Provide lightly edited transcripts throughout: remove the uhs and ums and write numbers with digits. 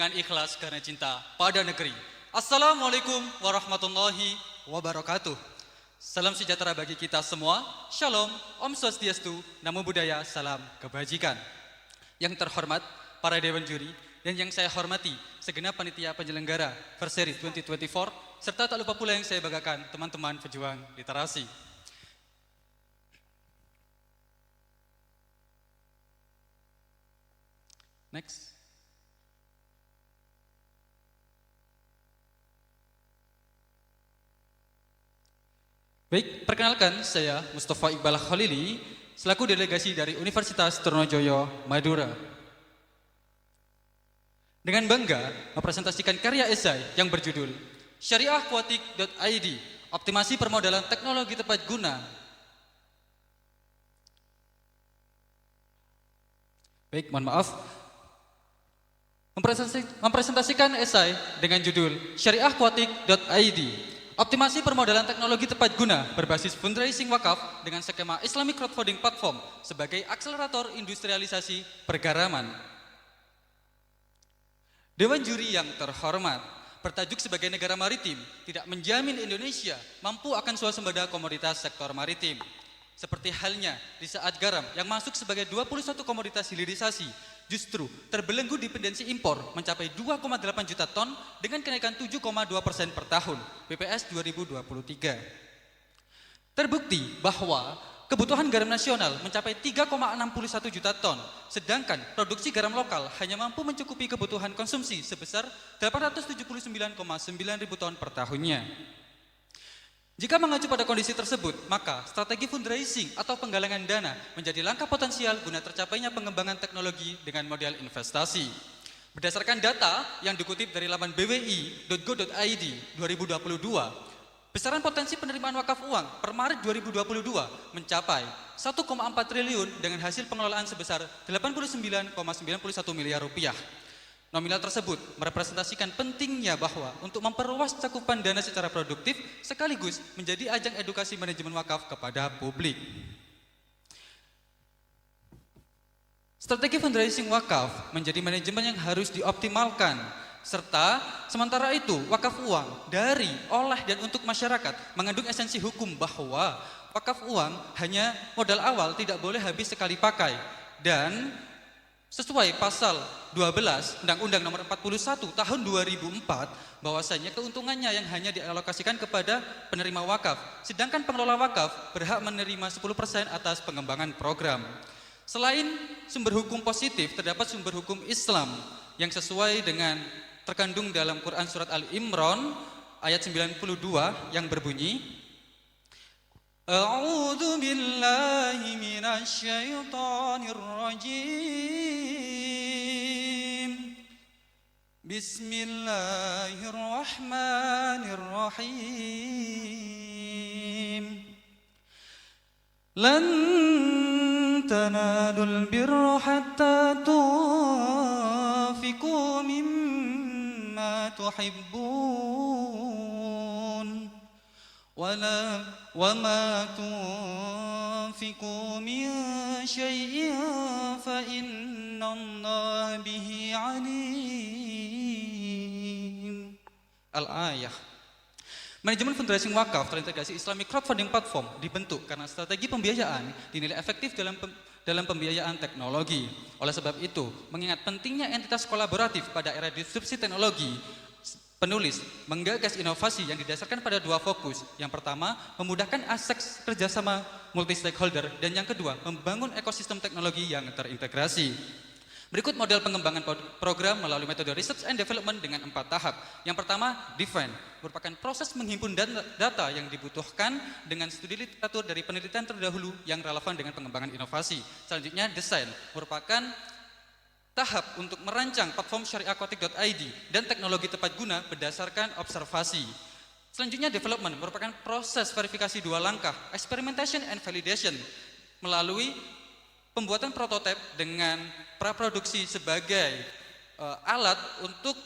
dengan ikhlas karena cinta pada negeri. Assalamualaikum warahmatullahi wabarakatuh. Salam sejahtera bagi kita semua. Shalom, Om Swastiastu, Namo Buddhaya, salam kebajikan. Yang terhormat para dewan juri dan yang saya hormati segenap panitia penyelenggara Verseri 2024 serta tak lupa pula yang saya banggakan teman-teman pejuang literasi. Next. Baik, perkenalkan saya Mustafa Iqbal Khalili selaku delegasi dari Universitas Trunojoyo, Madura. Dengan bangga mempresentasikan karya esai yang berjudul syariahquatic.id, optimasi permodalan teknologi tepat guna. Baik, mohon maaf. Mempresentasikan esai dengan judul syariahquatic.id, optimasi permodalan teknologi tepat guna berbasis fundraising wakaf dengan skema Islamic Crowdfunding Platform sebagai akselerator industrialisasi pergaraman. Dewan juri yang terhormat, bertajuk sebagai negara maritim tidak menjamin Indonesia mampu akan swasembada komoditas sektor maritim. Seperti halnya di saat garam yang masuk sebagai 21 komoditas hilirisasi justru terbelenggu dependensi impor mencapai 2,8 juta ton dengan kenaikan 7,2% per tahun BPS 2023. Terbukti bahwa kebutuhan garam nasional mencapai 3,61 juta ton, sedangkan produksi garam lokal hanya mampu mencukupi kebutuhan konsumsi sebesar 879,9 ribu ton per tahunnya. Jika mengacu pada kondisi tersebut, maka strategi fundraising atau penggalangan dana menjadi langkah potensial guna tercapainya pengembangan teknologi dengan model investasi. Berdasarkan data yang dikutip dari laman bwi.go.id 2022, besaran potensi penerimaan wakaf uang per Maret 2022 mencapai 1,4 triliun dengan hasil pengelolaan sebesar 89,91 miliar rupiah. Nominal tersebut merepresentasikan pentingnya bahwa untuk memperluas cakupan dana secara produktif sekaligus menjadi ajang edukasi manajemen wakaf kepada publik. Strategi fundraising wakaf menjadi manajemen yang harus dioptimalkan, serta sementara itu wakaf uang dari, oleh, dan untuk masyarakat mengandung esensi hukum bahwa wakaf uang hanya modal awal tidak boleh habis sekali pakai dan sesuai pasal 12 Undang-Undang Nomor 41 Tahun 2004 bahwasanya keuntungannya yang hanya dialokasikan kepada penerima wakaf, sedangkan pengelola wakaf berhak menerima 10% atas pengembangan program. Selain sumber hukum positif, terdapat sumber hukum Islam yang sesuai dengan terkandung dalam Quran Surat Al-Imran ayat 92 yang berbunyi, A'udzu billahi minasy syaithanir rajim. Bismillahirrahmanirrahim. Lan tanalul birra hatta tunfiqu mimma tuhibbun. وَمَا تُنْفِقُوا مِنْ شَيْءٍ فَإِنَّ اللَّهَ بِهِ عَلِيمٌ. Al-Ayah. Manajemen fundraising wakaf terintegrasi Islamic Crowdfunding Platform dibentuk karena strategi pembiayaan dinilai efektif dalam pembiayaan teknologi. Oleh sebab itu, mengingat pentingnya entitas kolaboratif pada era disrupsi teknologi, penulis menggagas inovasi yang didasarkan pada dua fokus. Yang pertama, memudahkan akses kerjasama multi-stakeholder, dan yang kedua, membangun ekosistem teknologi yang terintegrasi. Berikut model pengembangan program melalui metode Research and Development dengan 4 tahap. Yang pertama, Define, merupakan proses menghimpun data yang dibutuhkan dengan studi literatur dari penelitian terdahulu yang relevan dengan pengembangan inovasi. Selanjutnya, Design, merupakan tahap untuk merancang platform syariahquatic.id dan teknologi tepat guna berdasarkan observasi. Selanjutnya, Development merupakan proses verifikasi 2 langkah, Experimentation and Validation, melalui pembuatan prototipe dengan praproduksi sebagai alat untuk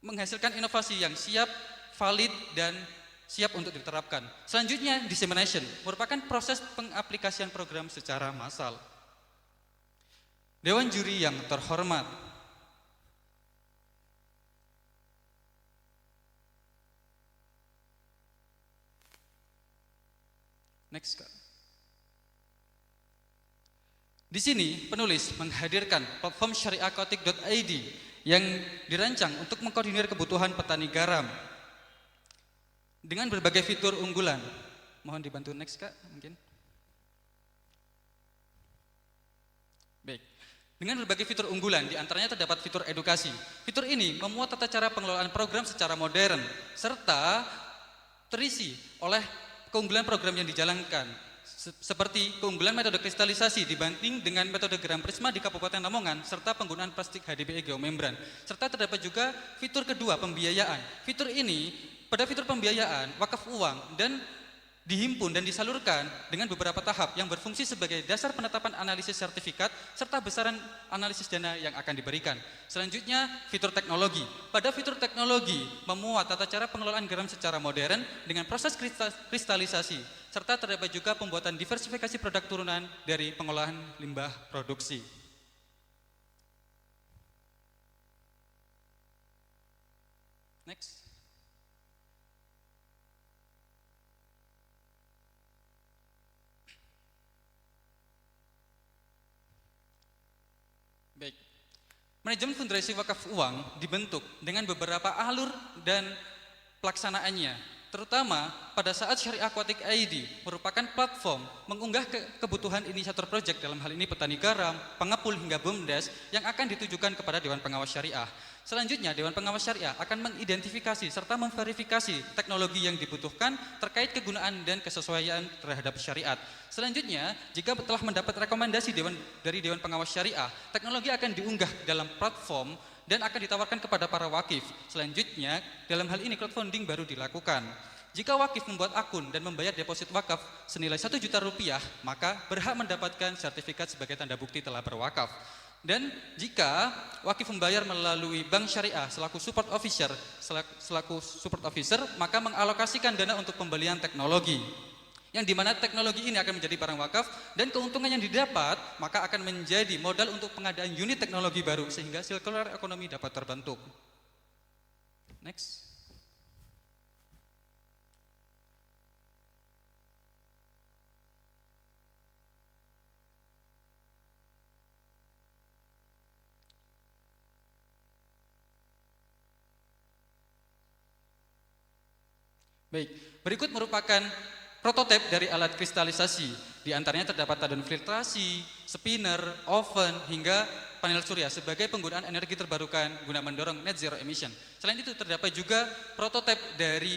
menghasilkan inovasi yang siap, valid, dan siap untuk diterapkan. Selanjutnya, Dissemination merupakan proses pengaplikasian program secara massal. Dewan juri yang terhormat, Next, Kak. Di sini penulis menghadirkan platform syariakotik.id yang dirancang untuk mengkoordinir kebutuhan petani garam dengan berbagai fitur unggulan. Mohon dibantu next, Kak, mungkin. Baik. Dengan berbagai fitur unggulan, diantaranya terdapat fitur edukasi. Fitur ini memuat tata cara pengelolaan program secara modern, serta terisi oleh keunggulan program yang dijalankan, seperti keunggulan metode kristalisasi dibanding dengan metode gram prisma di Kabupaten Lamongan, serta penggunaan plastik HDPE geomembran. Serta terdapat juga fitur kedua, pembiayaan. Fitur ini, pada fitur pembiayaan, wakaf uang dan dihimpun dan disalurkan dengan beberapa tahap yang berfungsi sebagai dasar penetapan analisis sertifikat serta besaran analisis dana yang akan diberikan. Selanjutnya, fitur teknologi. Pada fitur teknologi memuat tata cara pengelolaan garam secara modern dengan proses kristalisasi serta terdapat juga pembuatan diversifikasi produk turunan dari pengolahan limbah produksi. Next. Baik, manajemen fundraising wakaf uang dibentuk dengan beberapa alur dan pelaksanaannya, terutama pada saat Syariah Aquatic ID merupakan platform mengunggah kebutuhan inisiator proyek, dalam hal ini petani garam, pengepul hingga BUMDes yang akan ditujukan kepada Dewan Pengawas Syariah. Selanjutnya, Dewan Pengawas Syariah akan mengidentifikasi serta memverifikasi teknologi yang dibutuhkan terkait kegunaan dan kesesuaian terhadap syariat. Selanjutnya, jika telah mendapat rekomendasi dari Dewan Pengawas Syariah, teknologi akan diunggah dalam platform dan akan ditawarkan kepada para wakif. Selanjutnya, dalam hal ini crowdfunding baru dilakukan. Jika wakif membuat akun dan membayar deposit wakaf senilai 1 juta rupiah, maka berhak mendapatkan sertifikat sebagai tanda bukti telah berwakaf. Dan jika wakif membayar melalui bank syariah selaku support officer, maka mengalokasikan dana untuk pembelian teknologi, yang dimana teknologi ini akan menjadi barang wakaf dan keuntungan yang didapat maka akan menjadi modal untuk pengadaan unit teknologi baru sehingga circular ekonomi dapat terbentuk. Next. Baik, berikut merupakan prototipe dari alat kristalisasi. Di antaranya terdapat tadon filtrasi, spinner, oven, hingga panel surya sebagai penggunaan energi terbarukan guna mendorong net zero emission. Selain itu terdapat juga prototipe dari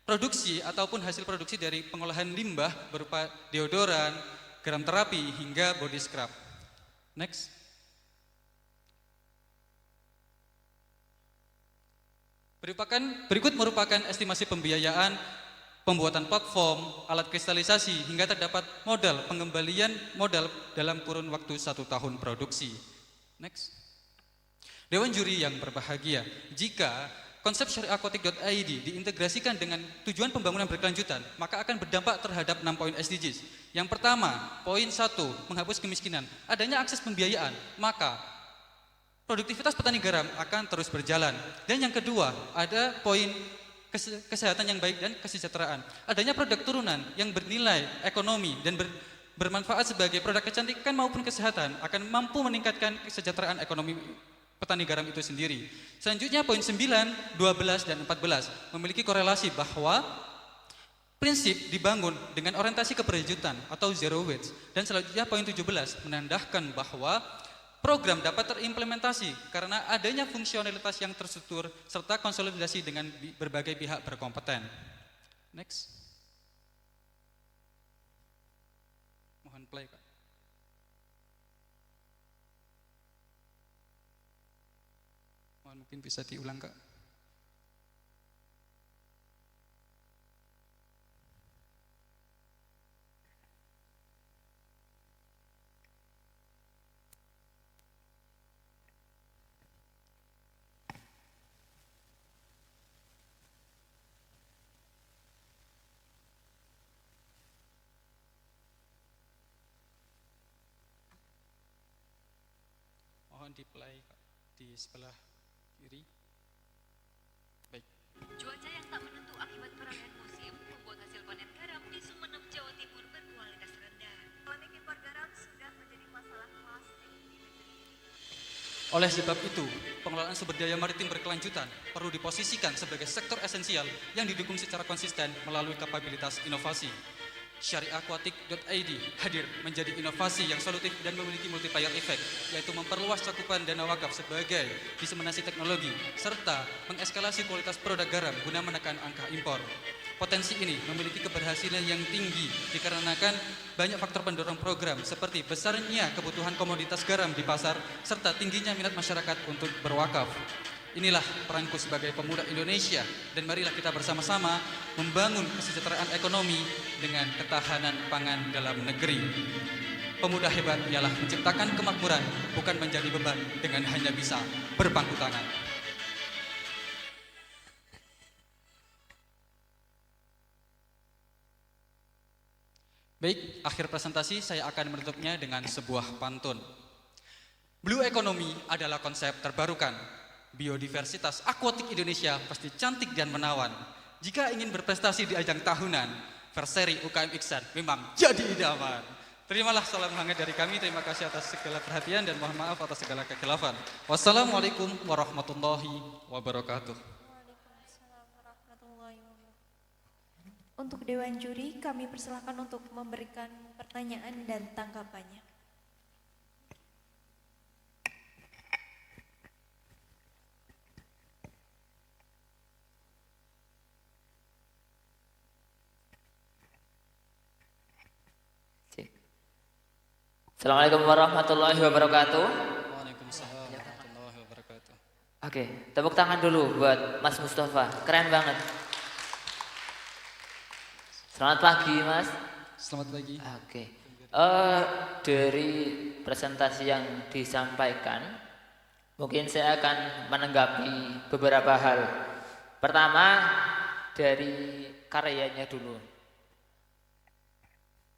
produksi ataupun hasil produksi dari pengolahan limbah berupa deodoran, garam terapi, hingga body scrub. Next. Berikut merupakan estimasi pembiayaan pembuatan platform, alat kristalisasi, hingga terdapat modal pengembalian modal dalam kurun waktu 1 tahun produksi. Next. Dewan juri yang berbahagia, jika konsep syariakotik.id diintegrasikan dengan tujuan pembangunan berkelanjutan, maka akan berdampak terhadap 6 poin SDGs. Yang pertama, poin 1, menghapus kemiskinan. Adanya akses pembiayaan, maka produktivitas petani garam akan terus berjalan. Dan yang kedua, ada poin kesehatan yang baik dan kesejahteraan. Adanya produk turunan yang bernilai ekonomi dan bermanfaat sebagai produk kecantikan maupun kesehatan akan mampu meningkatkan kesejahteraan ekonomi petani garam itu sendiri. Selanjutnya poin 9, 12, dan 14 memiliki korelasi bahwa prinsip dibangun dengan orientasi keberlanjutan atau zero waste. Dan selanjutnya poin 17 menandakan bahwa program dapat terimplementasi karena adanya fungsionalitas yang terstruktur serta konsolidasi dengan berbagai pihak berkompeten. Next. Mohon play, Kak. Mohon mungkin bisa diulang, Kak. Mohon di play, Kak, di sebelah kiri. Baik. Cuaca yang tak menentu akibat peralihan musim membuat hasil panen garam di Sumeneb, Jawa Timur Oleh sebab itu, pengelolaan sumber daya maritim berkelanjutan perlu diposisikan sebagai sektor esensial yang didukung secara konsisten melalui kapabilitas inovasi. Syariaquatic.id hadir menjadi inovasi yang solutif dan memiliki multiplier effect, yaitu memperluas cakupan dana wakaf sebagai diseminasi teknologi, serta mengeskalasi kualitas produk garam guna menekan angka impor. Potensi ini memiliki keberhasilan yang tinggi dikarenakan banyak faktor pendorong program seperti besarnya kebutuhan komoditas garam di pasar, serta tingginya minat masyarakat untuk berwakaf. Inilah peranku sebagai pemuda Indonesia, dan marilah kita bersama-sama membangun kesejahteraan ekonomi dengan ketahanan pangan dalam negeri. Pemuda hebat ialah menciptakan kemakmuran, bukan menjadi beban dengan hanya bisa berpangku tangan. Baik, akhir presentasi saya akan menutupnya dengan sebuah pantun. Blue economy adalah konsep terbarukan. Biodiversitas akuatik Indonesia pasti cantik dan menawan. Jika ingin berprestasi di ajang tahunan, Verseri UKM Iksan memang jadi idaman. Terimalah salam hangat dari kami. Terima kasih atas segala perhatian dan mohon maaf atas segala kekhilafan. Wassalamualaikum warahmatullahi wabarakatuh. Waalaikumsalam warahmatullahi wabarakatuh. Untuk Dewan Juri, kami persilahkan untuk memberikan pertanyaan dan tanggapannya. Assalamualaikum warahmatullahi wabarakatuh. Waalaikumsalam warahmatullahi wabarakatuh. Oke, tepuk tangan dulu buat Mas Mustafa, keren banget. Selamat pagi Mas. Selamat pagi. Oke, dari presentasi yang disampaikan, mungkin saya akan menanggapi beberapa hal. Pertama, dari karyanya dulu.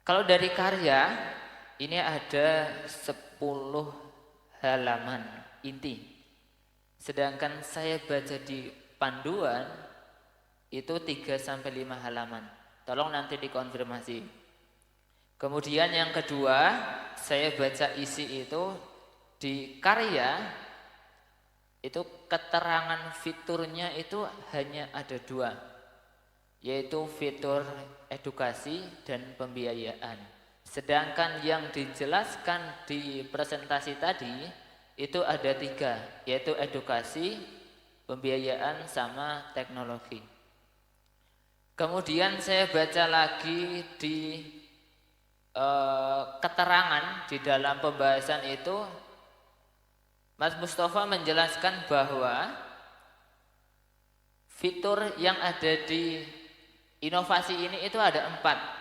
Kalau dari karya, ini ada 10 halaman inti. Sedangkan saya baca di panduan itu 3-5 halaman. Tolong nanti dikonfirmasi. Kemudian yang kedua, saya baca isi itu di karya itu keterangan fiturnya itu hanya ada 2, yaitu fitur edukasi dan pembiayaan. Sedangkan yang dijelaskan di presentasi tadi itu ada 3, yaitu edukasi, pembiayaan, sama teknologi. Kemudian saya baca lagi di keterangan di dalam pembahasan itu, Mas Mustafa menjelaskan bahwa fitur yang ada di inovasi ini itu ada 4.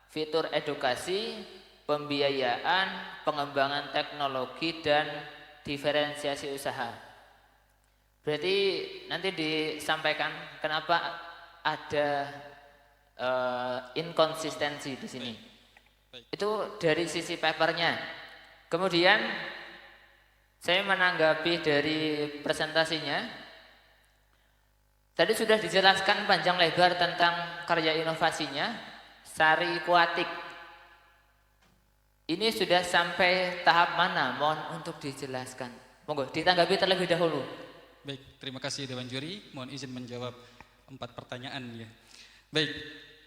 Fitur edukasi, pembiayaan, pengembangan teknologi, dan diferensiasi usaha. Berarti nanti disampaikan kenapa ada inkonsistensi di sini. Itu dari sisi papernya. Kemudian saya menanggapi dari presentasinya. Tadi sudah dijelaskan panjang lebar tentang karya inovasinya. Syariaquatic ini sudah sampai tahap mana? Mohon untuk dijelaskan. Monggo ditanggapi terlebih dahulu. Baik, terima kasih Dewan Juri. Mohon izin menjawab 4 pertanyaan ya. Baik,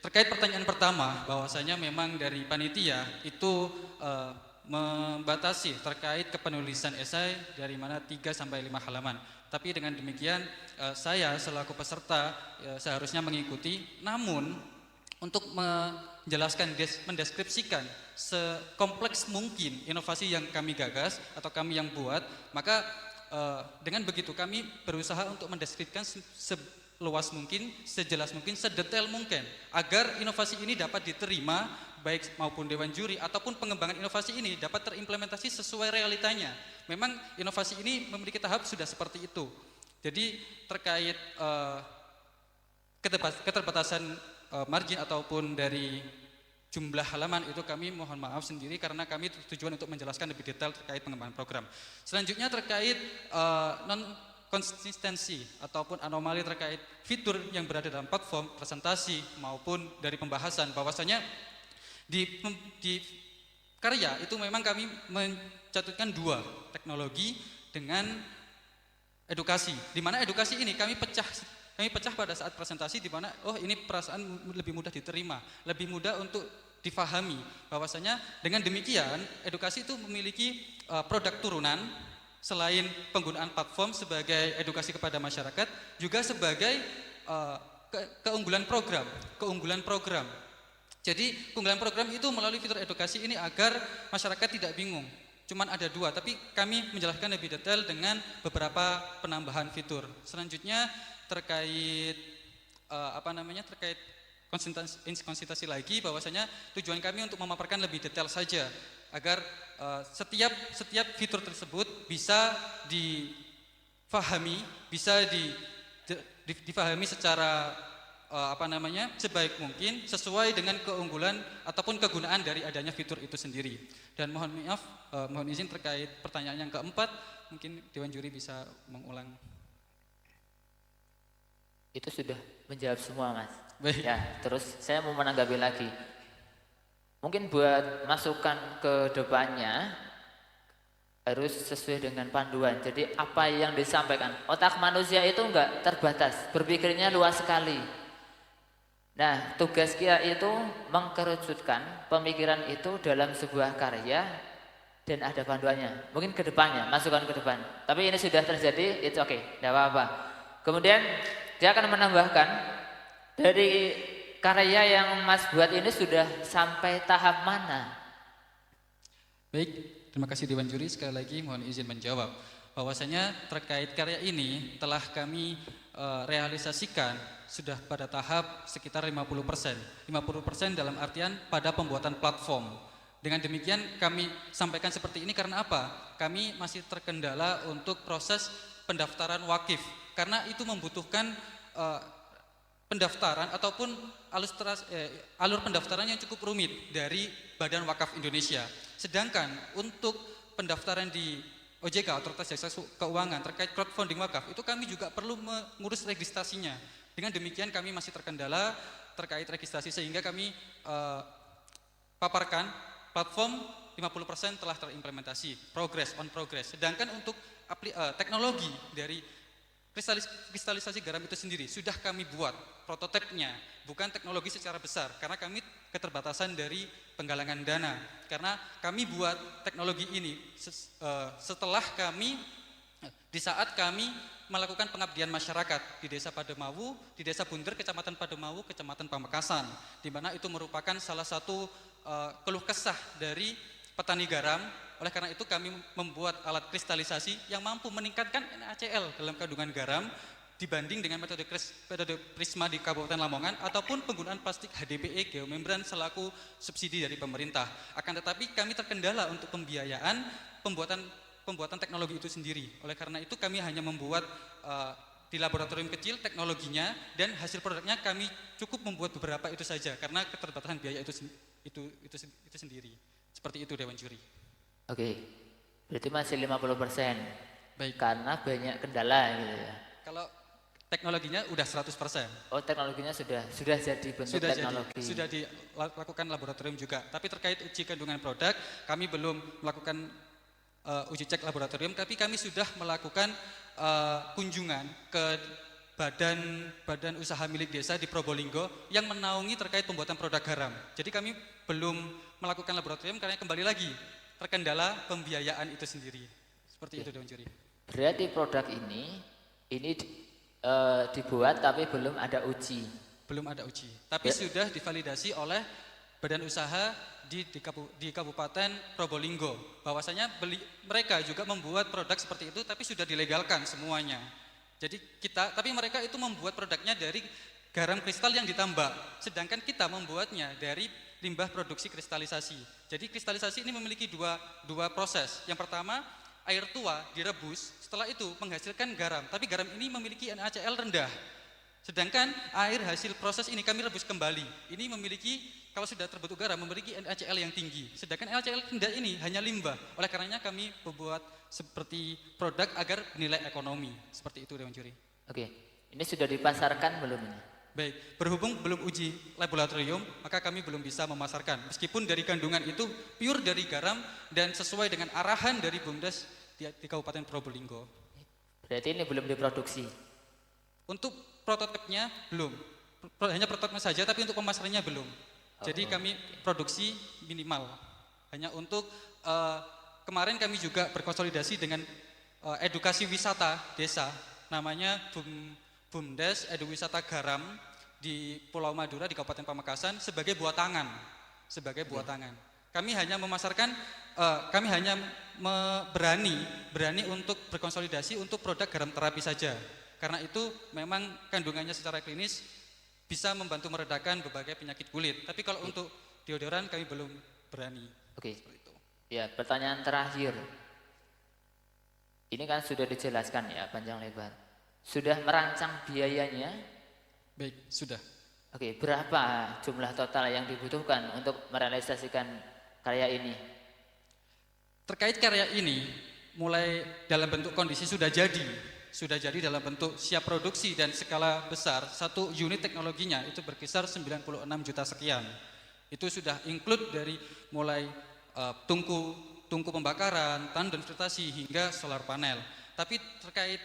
terkait pertanyaan pertama, bahwasanya memang dari panitia itu membatasi terkait kepenulisan esai dari mana 3-5 halaman. Tapi dengan demikian saya selaku peserta seharusnya mengikuti, namun untuk menjelaskan, mendeskripsikan sekompleks mungkin inovasi yang kami gagas atau kami yang buat, maka dengan begitu kami berusaha untuk mendeskripsikan seluas mungkin, sejelas mungkin, sedetail mungkin, agar inovasi ini dapat diterima baik maupun Dewan Juri ataupun pengembangan inovasi ini dapat terimplementasi sesuai realitanya. Memang inovasi ini memiliki tahap sudah seperti itu. Jadi terkait keterbatasan margin ataupun dari jumlah halaman itu kami mohon maaf sendiri karena kami tujuan untuk menjelaskan lebih detail terkait pengembangan program. Selanjutnya terkait non konsistensi ataupun anomali terkait fitur yang berada dalam platform presentasi maupun dari pembahasan, bahwasanya di karya itu memang kami mencatutkan 2, teknologi dengan edukasi. Di mana edukasi ini kami pecah pada saat presentasi, di mana ini perasaan lebih mudah diterima, lebih mudah untuk difahami. Bahwasanya dengan demikian edukasi itu memiliki produk turunan selain penggunaan platform sebagai edukasi kepada masyarakat, juga sebagai keunggulan program. Jadi keunggulan program itu melalui fitur edukasi ini agar masyarakat tidak bingung. Cuman ada 2, tapi kami menjelaskan lebih detail dengan beberapa penambahan fitur. Selanjutnya terkait terkait konsultasi lagi, bahwasanya tujuan kami untuk memaparkan lebih detail saja agar setiap fitur tersebut bisa difahami, difahami secara sebaik mungkin sesuai dengan keunggulan ataupun kegunaan dari adanya fitur itu sendiri. Dan mohon izin terkait pertanyaan yang keempat, mungkin Dewan Juri bisa mengulang. Itu sudah menjawab semua, Mas. Baik. Ya, terus saya mau menanggapi lagi. Mungkin buat masukan ke depannya harus sesuai dengan panduan. Jadi apa yang disampaikan, otak manusia itu enggak terbatas, berpikirnya luas sekali. Nah, tugas kita itu mengkerucutkan pemikiran itu dalam sebuah karya dan ada panduannya. Mungkin ke depannya, masukan ke depan. Tapi ini sudah terjadi, it's okay, tidak apa-apa. Kemudian dia akan menambahkan, dari karya yang Mas buat ini sudah sampai tahap mana? Baik, terima kasih Dewan Juri. Sekali lagi mohon izin menjawab bahwasanya terkait karya ini telah kami realisasikan sudah pada tahap sekitar 50%. 50% dalam artian pada pembuatan platform. Dengan demikian kami sampaikan seperti ini karena apa? Kami masih terkendala untuk proses pendaftaran wakif, karena itu membutuhkan pendaftaran ataupun alur pendaftaran yang cukup rumit dari Badan Wakaf Indonesia. Sedangkan untuk pendaftaran di OJK, Otoritas Jasa Keuangan, terkait crowdfunding wakaf, itu kami juga perlu mengurus registrasinya. Dengan demikian kami masih terkendala terkait registrasi, sehingga kami paparkan platform 50% telah terimplementasi, on progress. Sedangkan untuk teknologi dari kristalisasi garam itu sendiri sudah kami buat prototipenya, bukan teknologi secara besar karena kami keterbatasan dari penggalangan dana. Karena kami buat teknologi ini setelah di saat kami melakukan pengabdian masyarakat di Desa Pademawu, di Desa Bunder, Kecamatan Pademawu, Kecamatan Pamekasan, di mana itu merupakan salah satu keluh kesah dari petani garam. Oleh karena itu kami membuat alat kristalisasi yang mampu meningkatkan NaCl dalam kandungan garam dibanding dengan metode Prisma di Kabupaten Lamongan ataupun penggunaan plastik HDPE geomembran selaku subsidi dari pemerintah. Akan tetapi kami terkendala untuk pembiayaan pembuatan teknologi itu sendiri. Oleh karena itu kami hanya membuat di laboratorium kecil teknologinya, dan hasil produknya kami cukup membuat beberapa itu saja karena keterbatasan biaya itu sendiri. Seperti itu Dewan Juri. Oke, berarti masih 50%. Baik. Karena banyak kendala gitu ya. Kalau teknologinya udah 100%. Oh, teknologinya sudah jadi bentuk teknologi. Sudah dilakukan laboratorium juga. Tapi terkait uji kandungan produk, kami belum melakukan uji cek laboratorium, tapi kami sudah melakukan kunjungan ke badan usaha milik desa di Probolinggo yang menaungi terkait pembuatan produk garam. Jadi kami belum melakukan laboratorium karena kembali lagi terkendala pembiayaan itu sendiri. Seperti itu Dewan Juri. Berarti produk ini dibuat tapi belum ada uji. Belum ada uji, tapi sudah divalidasi oleh badan usaha di Kabupaten Probolinggo. Bahwasanya mereka juga membuat produk seperti itu, tapi sudah dilegalkan semuanya. Jadi tapi mereka itu membuat produknya dari garam kristal yang ditambak, sedangkan kita membuatnya dari limbah produksi kristalisasi. Jadi kristalisasi ini memiliki dua proses. Yang pertama, air tua direbus, setelah itu menghasilkan garam, tapi garam ini memiliki NaCl rendah. Sedangkan air hasil proses ini kami rebus kembali, ini memiliki, kalau sudah terbentuk garam, memiliki NaCl yang tinggi. Sedangkan NaCl rendah ini hanya limbah. Oleh karenanya kami membuat seperti produk agar nilai ekonomi. Seperti itu Dewan Juri. Oke, ini sudah dipasarkan belum ini? Baik, berhubung belum uji laboratorium, maka kami belum bisa memasarkan. Meskipun dari kandungan itu pure dari garam dan sesuai dengan arahan dari BUMDes di Kabupaten Probolinggo. Berarti ini belum diproduksi. Untuk prototipnya belum, hanya prototipnya saja, tapi untuk pemasarannya belum. Jadi kami produksi minimal, hanya untuk kemarin kami juga berkonsolidasi dengan edukasi wisata desa, namanya BUMDes Edu Wisata Garam di Pulau Madura di Kabupaten Pamekasan sebagai buah tangan, Kami hanya memasarkan, kami hanya berani untuk berkonsolidasi untuk produk garam terapi saja. Karena itu memang kandungannya secara klinis bisa membantu meredakan berbagai penyakit kulit. Tapi kalau untuk deodoran kami belum berani. Oke. Ya, pertanyaan terakhir. Ini kan sudah dijelaskan ya panjang lebar. Sudah merancang biayanya? Baik, sudah. Oke, berapa jumlah total yang dibutuhkan untuk merealisasikan karya ini? Terkait karya ini, mulai dalam bentuk kondisi sudah jadi dalam bentuk siap produksi dan skala besar, satu unit teknologinya itu berkisar 96 juta sekian. Itu sudah include dari mulai tungku pembakaran, tandon filtrasi hingga solar panel. Tapi terkait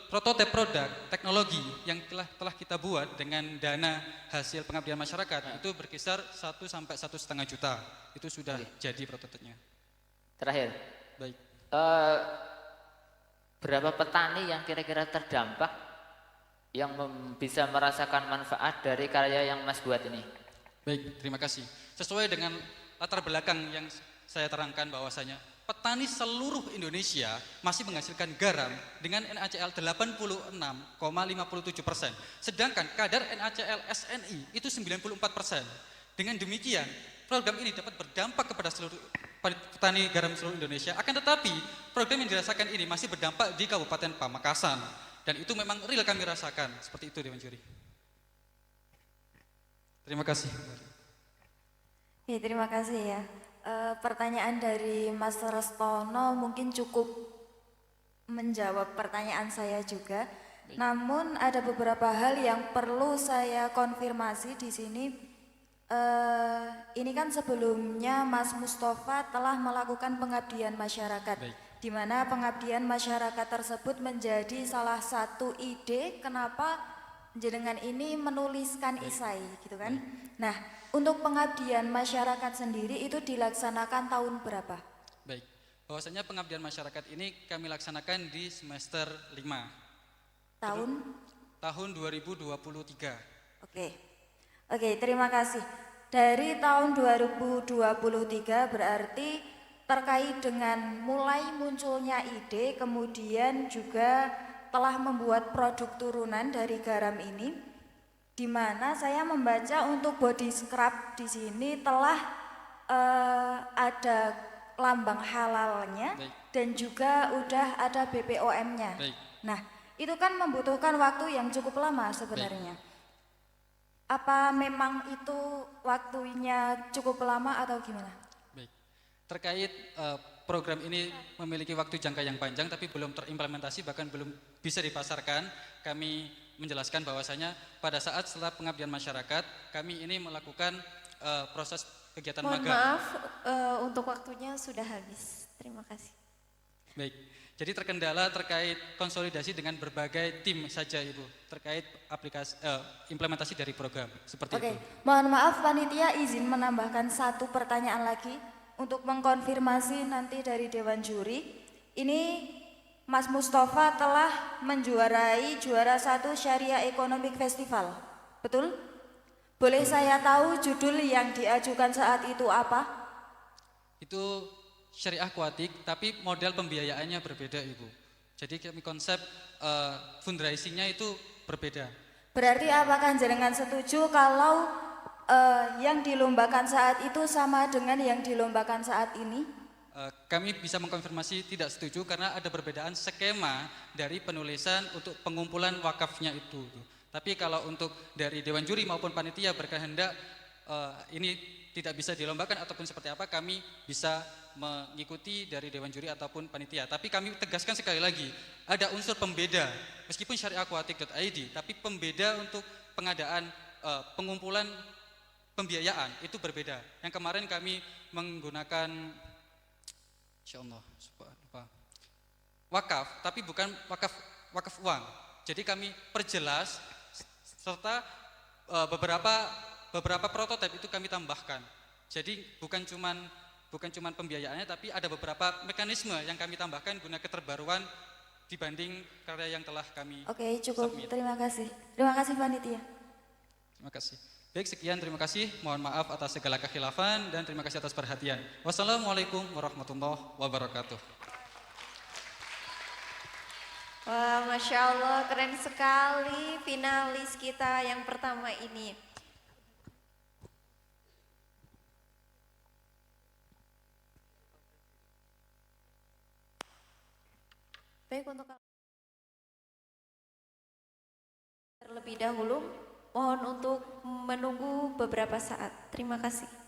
prototipe produk teknologi yang telah kita buat dengan dana hasil pengabdian masyarakat itu berkisar 1 sampai 1,5 juta. Itu sudah jadi prototipenya. Terakhir. Baik. Berapa petani yang kira-kira terdampak yang bisa merasakan manfaat dari karya yang Mas buat ini? Baik, terima kasih. Sesuai dengan latar belakang yang saya terangkan bahwasanya petani seluruh Indonesia masih menghasilkan garam dengan NaCl 86,57%. Sedangkan kadar NaCl SNI itu 94%. Dengan demikian, program ini dapat berdampak kepada seluruh petani garam seluruh Indonesia. Akan tetapi, program yang dirasakan ini masih berdampak di Kabupaten Pamekasan. Dan itu memang real kami rasakan. Seperti itu, Dewan Juri. Terima kasih. Ya, terima kasih ya. Pertanyaan dari Mas Restono mungkin cukup menjawab pertanyaan saya juga. Namun ada beberapa hal yang perlu saya konfirmasi di sini. Ini kan sebelumnya Mas Mustafa telah melakukan pengabdian masyarakat, di mana pengabdian masyarakat tersebut menjadi salah satu ide kenapa jenengan ini menuliskan isai, gitu kan? Nah, untuk pengabdian masyarakat sendiri itu dilaksanakan tahun berapa? Baik, bahwasanya pengabdian masyarakat ini kami laksanakan di semester 5. Tahun 2023. Oke, terima kasih. Dari tahun 2023 berarti terkait dengan mulai munculnya ide, kemudian juga telah membuat produk turunan dari garam ini, di mana saya membaca untuk body scrub di sini telah ada lambang halalnya. Baik. Dan juga udah ada BPOM-nya. Nah, itu kan membutuhkan waktu yang cukup lama sebenarnya. Baik. Apa memang itu waktunya cukup lama atau gimana? Baik, terkait program ini memiliki waktu jangka yang panjang tapi belum terimplementasi, bahkan belum bisa dipasarkan. Kami menjelaskan bahwasanya pada saat setelah pengabdian masyarakat, kami ini melakukan proses kegiatan magang. Mohon maaf, untuk waktunya sudah habis. Terima kasih. Baik, jadi terkendala terkait konsolidasi dengan berbagai tim saja Ibu, terkait aplikasi implementasi dari program seperti itu. Mohon maaf panitia izin menambahkan satu pertanyaan lagi untuk mengkonfirmasi nanti dari Dewan Juri. Ini Mas Mustafa telah menjuarai juara 1 Syariah Economic Festival, betul? Boleh saya tahu judul yang diajukan saat itu apa? Itu Syariah Aquatic, tapi model pembiayaannya berbeda Ibu. Jadi kami konsep fundraisingnya itu berbeda. Berarti apakah jenengan setuju kalau yang dilombakan saat itu sama dengan yang dilombakan saat ini? Kami bisa mengkonfirmasi tidak setuju karena ada perbedaan skema dari penulisan untuk pengumpulan wakafnya itu. Tapi kalau untuk dari Dewan Juri maupun panitia berkehendak ini tidak bisa dilombakan ataupun seperti apa, kami bisa mengikuti dari Dewan Juri ataupun panitia. Tapi kami tegaskan sekali lagi, ada unsur pembeda. Meskipun syariahaquatic.id, tapi pembeda untuk pengadaan pengumpulan pembiayaan itu berbeda. Yang kemarin kami menggunakan, insyaallah, lupa. wakaf, tapi bukan wakaf uang. Jadi kami perjelas serta beberapa prototipe itu kami tambahkan. Jadi bukan cuman pembiayaannya, tapi ada beberapa mekanisme yang kami tambahkan guna keterbaruan dibanding karya yang telah kami Oke, cukup. submit. Terima kasih. Terima kasih panitia. Terima kasih. Baik, sekian, terima kasih. Mohon maaf atas segala kekhilafan dan terima kasih atas perhatian. Wassalamualaikum warahmatullahi wabarakatuh. Wah, Masya Allah, keren sekali finalis kita yang pertama ini. Baik, untuk terlebih dahulu, mohon untuk menunggu beberapa saat. Terima kasih.